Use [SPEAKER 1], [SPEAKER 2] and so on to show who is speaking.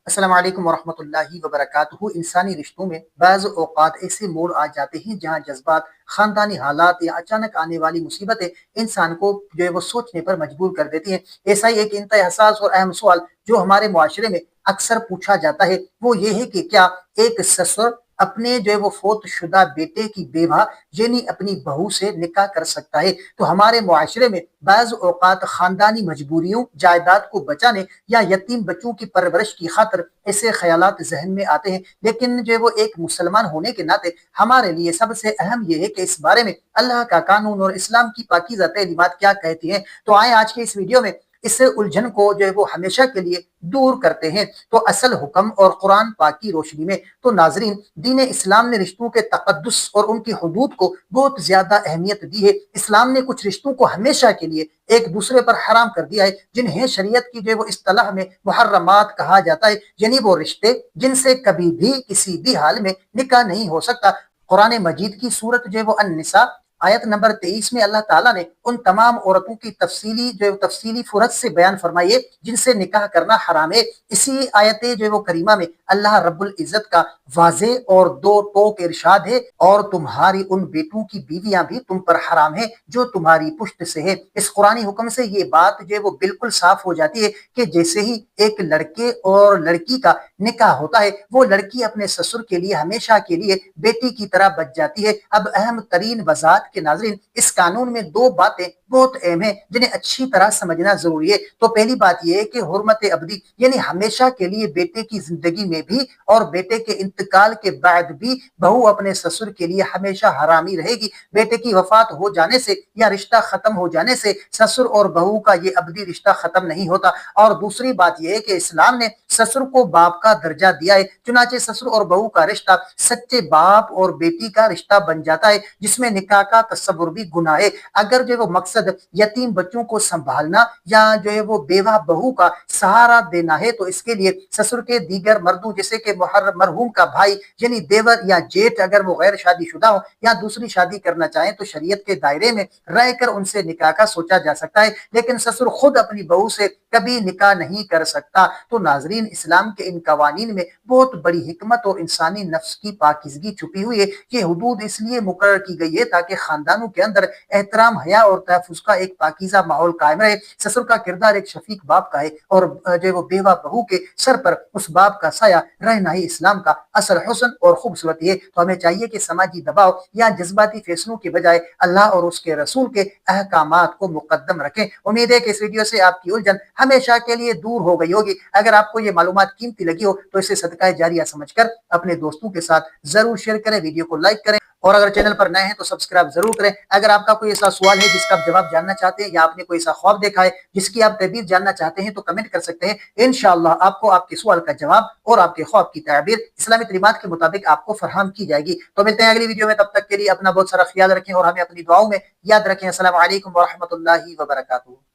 [SPEAKER 1] السلام علیکم ورحمۃ اللہ وبرکاتہ۔ انسانی رشتوں میں بعض اوقات ایسے موڑ آ جاتے ہیں جہاں جذبات، خاندانی حالات یا اچانک آنے والی مصیبتیں انسان کو جو ہے وہ سوچنے پر مجبور کر دیتی ہیں۔ ایسا ہی ایک انتہائی حساس اور اہم سوال جو ہمارے معاشرے میں اکثر پوچھا جاتا ہے وہ یہ ہے کہ کیا ایک سسر اپنے جو ہے وہ فوت شدہ بیٹے کی بیوہ یعنی اپنی بہو سے نکاح کر سکتا ہے؟ تو ہمارے معاشرے میں بعض اوقات خاندانی مجبوریوں، جائیداد کو بچانے یا یتیم بچوں کی پرورش کی خاطر ایسے خیالات ذہن میں آتے ہیں، لیکن جو وہ ایک مسلمان ہونے کے ناطے ہمارے لیے سب سے اہم یہ ہے کہ اس بارے میں اللہ کا قانون اور اسلام کی پاکیزہ تعلیمات کیا کہتی ہیں۔ تو آئیں آج کے اس ویڈیو میں اس الجھن کو جو ہے وہ ہمیشہ کے لیے دور کرتے ہیں تو اصل حکم اور قرآن پاک کی روشنی میں۔ تو ناظرین، دین اسلام نے رشتوں کے تقدس اور ان کی حدود کو بہت زیادہ اہمیت دی ہے۔ اسلام نے کچھ رشتوں کو ہمیشہ کے لیے ایک دوسرے پر حرام کر دیا ہے، جنہیں شریعت کی جو ہے وہ اصطلاح میں محرمات کہا جاتا ہے، یعنی وہ رشتے جن سے کبھی بھی کسی بھی حال میں نکاح نہیں ہو سکتا۔ قرآن مجید کی سورت جو ہے وہ النساء آیت نمبر 23 میں اللہ تعالیٰ نے ان تمام عورتوں کی تفصیلی فرض سے بیان فرمائیے جن سے نکاح کرنا حرام ہے۔ اسی آیت جو ہے وہ کریمہ میں اللہ رب العزت کا واضح اور دو ٹوک ارشاد ہے، اور تمہاری ان بیٹوں کی بیویاں بھی تم پر حرام ہیں جو تمہاری پشت سے ہے۔ اس قرآنی حکم سے یہ بات جو ہے وہ بالکل صاف ہو جاتی ہے کہ جیسے ہی ایک لڑکے اور لڑکی کا نکاح ہوتا ہے، وہ لڑکی اپنے سسر کے لیے ہمیشہ کے لیے بیٹی کی طرح بچ جاتی ہے۔ اب اہم ترین وضاحت کے ناظرین، اس قانون میں دو باتیں بہت اہم ہیں جنہیں اچھی طرح سمجھنا ضروری ہے۔ تو پہلی بات یہ ہے کہ حرمت ابدی یعنی ہمیشہ کے لیے بیٹے کی زندگی میں بھی اور بیٹے کے انتقال کے بعد بھی بہو اپنے سسر کے لیے ہمیشہ حرامی رہے گی۔ بیٹے کی وفات ہو جانے سے یا رشتہ ختم ہو جانے سے سسر اور بہو کا یہ ابدی رشتہ ختم نہیں ہوتا۔ اور دوسری بات یہ ہے کہ اسلام نے سسر کو باپ کا درجہ دیا ہے، چنانچہ سسر اور بہو کا رشتہ سچے باپ اور بیٹی کا رشتہ بن جاتا ہے، جس میں نکاح کا تصور بھی گناہ ہے۔ اگر جو وہ مقصد یتیم بچوں کو سنبھالنا یا جو ہے وہ بیوہ بہو کا سہارا دینا ہے تو اس کے لیے سسر کے دیگر مردوں جیسے کہ مرحوم کا بھائی یعنی دیور یا جیٹھ اگر وہ غیر شادی شدہ ہو یا دوسری شادی کرنا چاہیں تو شریعت کے دائرے میں رہ کر ان سے نکاح کا سوچا جا سکتا ہے، لیکن سسر خود اپنی بہو سے کبھی نکاح نہیں کر سکتا۔ تو ناظرین، اسلام کے ان قوانین میں بہت بڑی حکمت اور انسانی نفس کی پاکیزگی چھپی ہوئی ہے۔ یہ حدود اس لیے مقرر کی گئی ہے تاکہ خاندانوں کے اندر احترام، حیا اور تحفظ کا ایک پاکیزہ ماحول قائم رہے۔ سسر کا کردار ایک شفیق باپ کا ہے اور جو وہ بیوہ بہو کے سر پر اس باپ کا سایہ رہنا ہی اسلام کا اصل حسن اور خوبصورتی ہے۔ تو ہمیں چاہیے کہ سماجی دباؤ یا جذباتی فیصلوں کے بجائے اللہ اور اس کے رسول کے احکامات کو مقدم رکھیں۔ امید ہے کہ اس ویڈیو سے آپ کی الجھن ہمیشہ کے لیے دور ہو گئی ہوگی۔ اگر آپ کو یہ معلومات قیمتی لگی ہو تو اسے صدقہ جاریہ سمجھ کر اپنے دوستوں کے ساتھ ضرور شیئر کریں، ویڈیو کو لائک کریں، اور اگر چینل پر نئے ہیں تو سبسکرائب ضرور کریں۔ اگر آپ کا کوئی ایسا سوال ہے جس کا آپ جواب جاننا چاہتے ہیں یا آپ نے کوئی ایسا خواب دیکھا ہے جس کی آپ تعبیر جاننا چاہتے ہیں تو کمنٹ کر سکتے ہیں۔ انشاءاللہ آپ کو آپ کے سوال کا جواب اور آپ کے خواب کی تعبیر اسلامی تعلیمات کے مطابق آپ کو فراہم کی جائے گی۔ تو ملتے ہیں اگلی ویڈیو میں، تب تک کے لیے اپنا بہت سارا خیال رکھیں اور ہمیں اپنی دعاؤں میں یاد رکھیں۔ السلام علیکم ورحمۃ اللہ وبرکاتہ۔